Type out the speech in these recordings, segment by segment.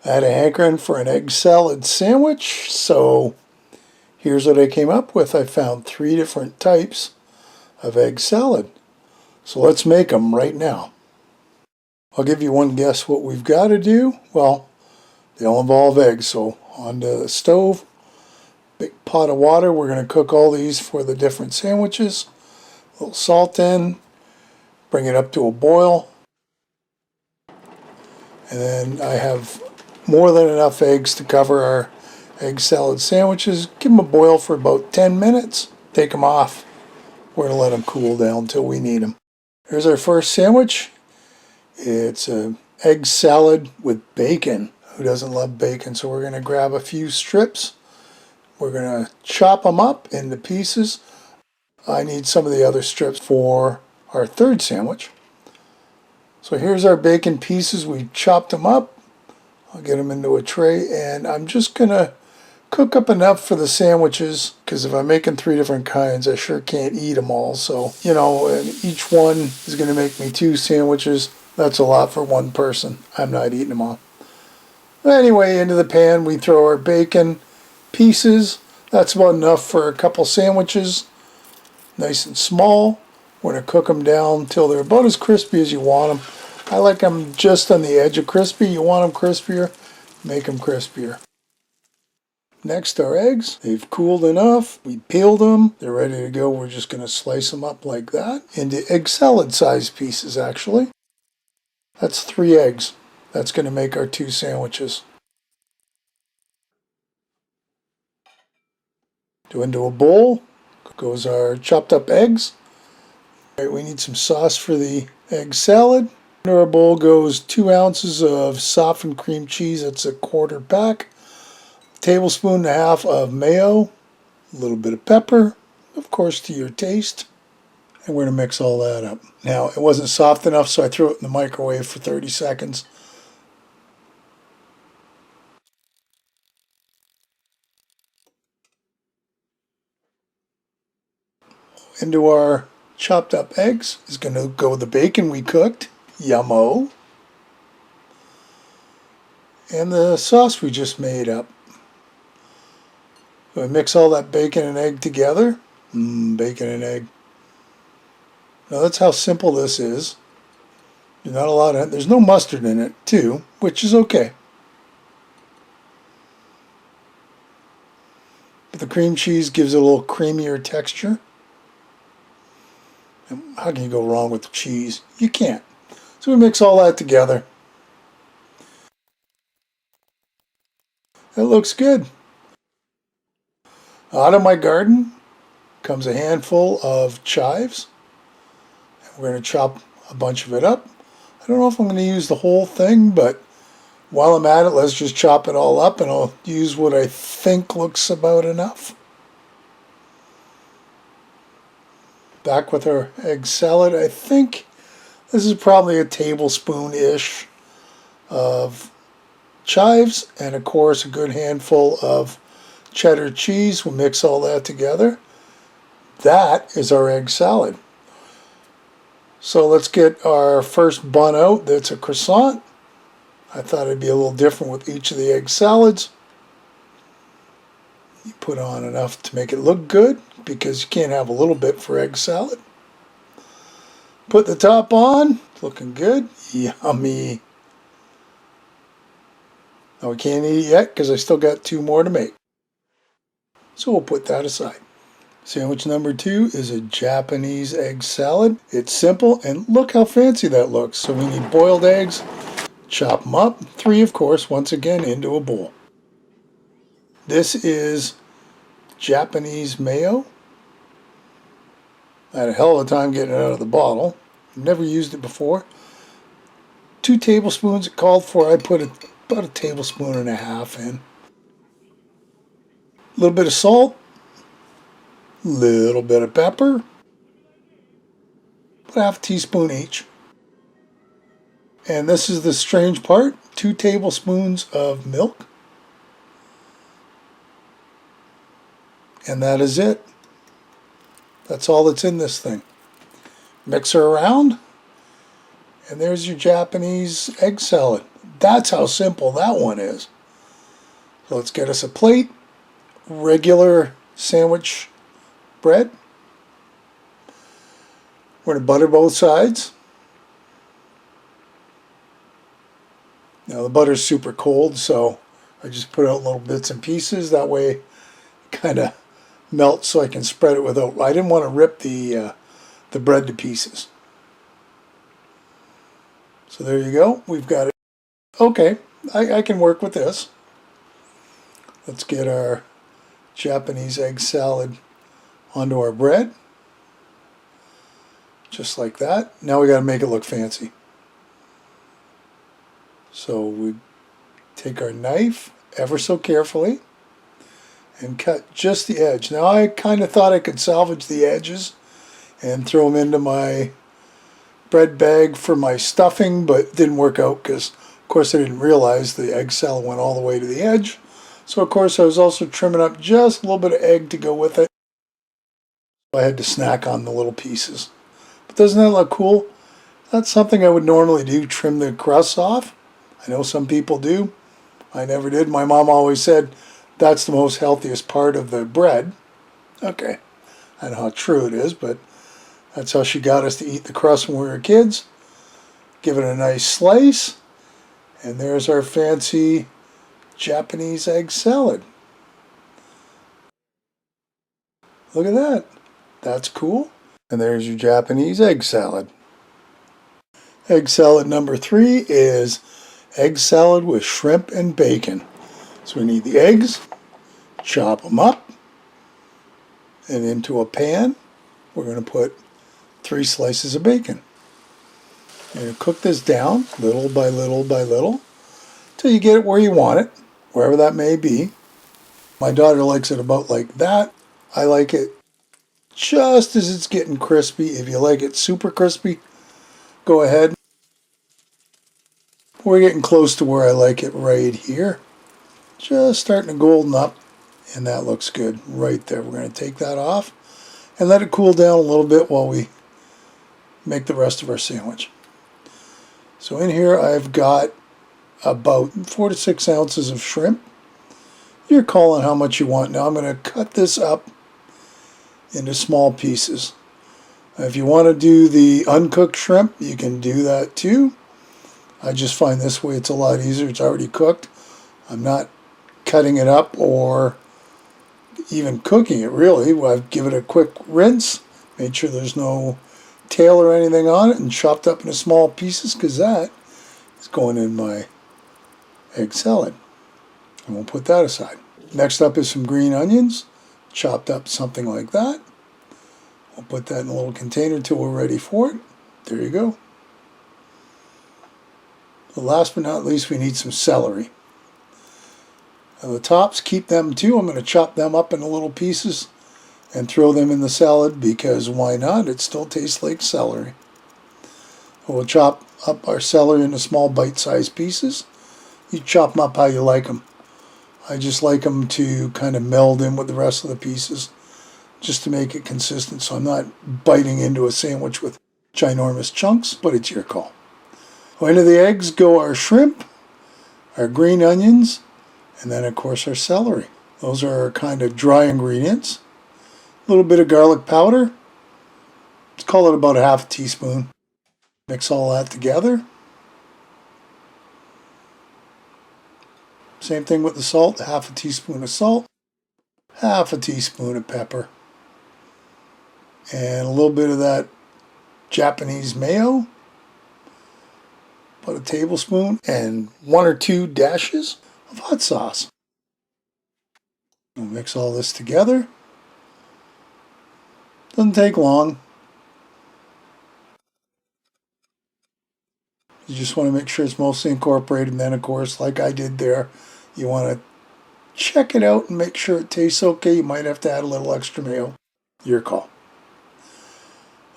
I had a hankering for an egg salad sandwich, so here's what I came up with. I found 3 different types of egg salad. So let's make them right now. I'll give you one guess what we've got to do. Well, they all involve eggs, so onto the stove. Big pot of water. We're going to cook all these for the different sandwiches. A little salt in. Bring it up to a boil. And then I have more than enough eggs to cover our egg salad sandwiches. Give them a boil for about 10 minutes. Take them off. We're going to let them cool down until we need them. Here's our first sandwich. It's an egg salad with bacon. Who doesn't love bacon? So we're going to grab a few strips. We're going to chop them up into pieces. I need some of the other strips for our third sandwich. So here's our bacon pieces. We chopped them up. I'll get them into a tray, and I'm just going to cook up enough for the sandwiches, because if I'm making 3 different kinds, I sure can't eat them all. So, you know, and each one is going to make me 2 sandwiches. That's a lot for one person. I'm not eating them all. Anyway, into the pan we throw our bacon pieces. That's about enough for a couple sandwiches. Nice and small. We're going to cook them down until they're about as crispy as you want them. I like them just on the edge of crispy. You want them crispier, make them crispier. Next, our eggs. They've cooled enough. We peeled them. They're ready to go. We're just going to slice them up like that into egg salad size pieces, actually. That's 3 eggs. That's going to make our 2 sandwiches. Into a bowl goes our chopped up eggs. All right, we need some sauce for the egg salad. Into our bowl goes 2 ounces of softened cream cheese. That's a 1/4 pack. A tablespoon and a half of mayo. A little bit of pepper, of course, to your taste. And we're going to mix all that up. Now, it wasn't soft enough, so I threw it in the microwave for 30 seconds. Into our chopped up eggs is going to go the bacon we cooked. Yummo. And the sauce we just made up. So I mix all that bacon and egg together. Bacon and egg. Now that's how simple this is. There's not a lot of it. There's no mustard in it too, which is okay. But the cream cheese gives it a little creamier texture. And how can you go wrong with the cheese? You can't. So we mix all that together. It looks good. Out of my garden comes a handful of chives. We're going to chop a bunch of it up. I don't know if I'm going to use the whole thing, but while I'm at it, let's just chop it all up, and I'll use what I think looks about enough. Back with our egg salad. I think this is probably a tablespoon-ish of chives, and of course a good handful of cheddar cheese. We'll mix all that together. That is our egg salad. So let's get our first bun out. That's a croissant. I thought it'd be a little different with each of the egg salads. You put on enough to make it look good, because you can't have a little bit for egg salad. Put the top on. Looking good. Yummy. Now we can't eat it yet because I still got 2 more to make. So we'll put that aside. Sandwich number 2 is a Japanese egg salad. It's simple, and look how fancy that looks. So we need boiled eggs. Chop them up. 3, of course, once again into a bowl. This is Japanese mayo. I had a hell of a time getting it out of the bottle. Never used it before. 2 tablespoons it called for. I put about a tablespoon and a half in. A little bit of salt. A little bit of pepper. About half a teaspoon each. And this is the strange part. 2 tablespoons of milk. And that is it. That's all that's in this thing. Mix her around, and there's your Japanese egg salad. That's how simple that one is. So let's get us a plate, regular sandwich bread. We're going to butter both sides. Now the butter's super cold, so I just put out little bits and pieces. That way it kind of melts so I can spread it without... I didn't want to rip the bread to pieces. So there you go. We've got it. Okay, I can work with this. Let's get our Japanese egg salad onto our bread. Just like that. Now we got to make it look fancy. So we take our knife ever so carefully and cut just the edge. Now I kind of thought I could salvage the edges and throw them into my bread bag for my stuffing, but it didn't work out because of course I didn't realize the egg salad went all the way to the edge. So of course I was also trimming up just a little bit of egg to go with it. I had to snack on the little pieces. But doesn't that look cool? That's something I would normally do, trim the crusts off. I know some people do. I never did. My mom always said that's the most healthiest part of the bread. Okay, I don't know how true it is, but that's how she got us to eat the crust when we were kids. Give it a nice slice, and there's our fancy Japanese egg salad. Look at that. That's cool. And there's your Japanese egg salad. Egg salad number 3 is egg salad with shrimp and bacon. So we need the eggs, chop them up, and into a pan we're going to put 3 slices of bacon. You're going to cook this down little by little by little till you get it where you want it, wherever that may be. My daughter likes it about like that. I like it just as it's getting crispy. If you like it super crispy, go ahead. We're getting close to where I like it right here. Just starting to golden up, and that looks good right there. We're going to take that off and let it cool down a little bit while we make the rest of our sandwich. So in here I've got about 4 to 6 ounces of shrimp. You're calling how much you want. Now I'm going to cut this up into small pieces. If you want to do the uncooked shrimp, you can do that too. I just find this way it's a lot easier. It's already cooked. I'm not cutting it up or even cooking it really. I've given it a quick rinse, made sure there's no tail or anything on it, and chopped up into small pieces because that is going in my egg salad. And we'll put that aside. Next up is some green onions, chopped up something like that. We'll put that in a little container until we're ready for it. There you go. So last but not least, we need some celery. Now the tops, keep them too. I'm going to chop them up into little pieces and throw them in the salad because why not? It still tastes like celery. We'll chop up our celery into small bite-sized pieces. You chop them up how you like them. I just like them to kind of meld in with the rest of the pieces just to make it consistent so I'm not biting into a sandwich with ginormous chunks, but it's your call. Into the eggs go our shrimp, our green onions, and then of course our celery. Those are our kind of dry ingredients. A little bit of garlic powder. Let's call it about a half a teaspoon. Mix all that together. Same thing with the salt, half a teaspoon of salt, half a teaspoon of pepper, and a little bit of that Japanese mayo, about a tablespoon, and 1 or 2 dashes of hot sauce. We'll mix all this together. Doesn't take long. You just want to make sure it's mostly incorporated, and then of course, like I did there, you want to check it out and make sure it tastes okay. You might have to add a little extra mayo. Your call.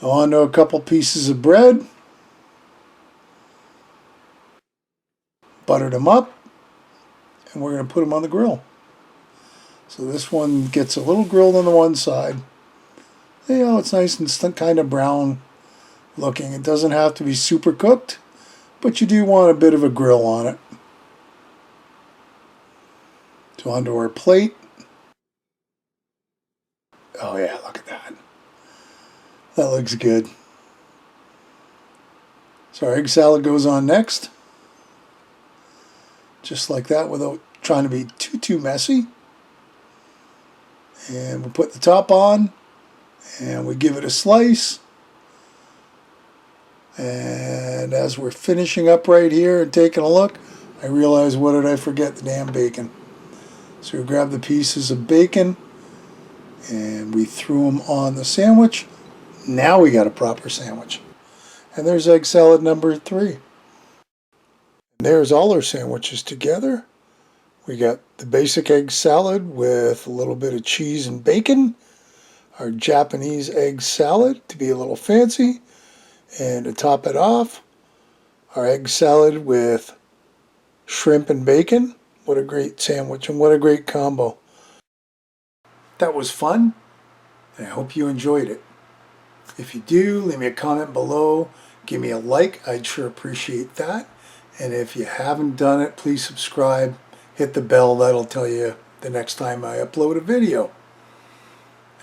On to a couple pieces of bread. Buttered them up, and we're going to put them on the grill. So this one gets a little grilled on the one side. You know, it's nice and kind of brown looking. It doesn't have to be super cooked, but you do want a bit of a grill on it. onto our plate. Oh yeah, look at that. That looks good. So our egg salad goes on next. Just like that, without trying to be too messy. And we put the top on, and we give it a slice. And as we're finishing up right here and taking a look, I realize, what did I forget? The damn bacon. So we grab the pieces of bacon and we threw them on the sandwich. Now we got a proper sandwich. And there's egg salad number 3. And there's all our sandwiches together. We got the basic egg salad with a little bit of cheese and bacon. Our Japanese egg salad to be a little fancy. And to top it off, our egg salad with shrimp and bacon. What a great sandwich and what a great combo. That was fun, and I hope you enjoyed it. If you do, leave me a comment below. Give me a like. I'd sure appreciate that. And if you haven't done it, please subscribe. Hit the bell. That'll tell you the next time I upload a video.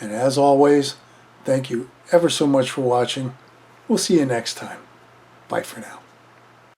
And as always, thank you ever so much for watching. We'll see you next time. Bye for now.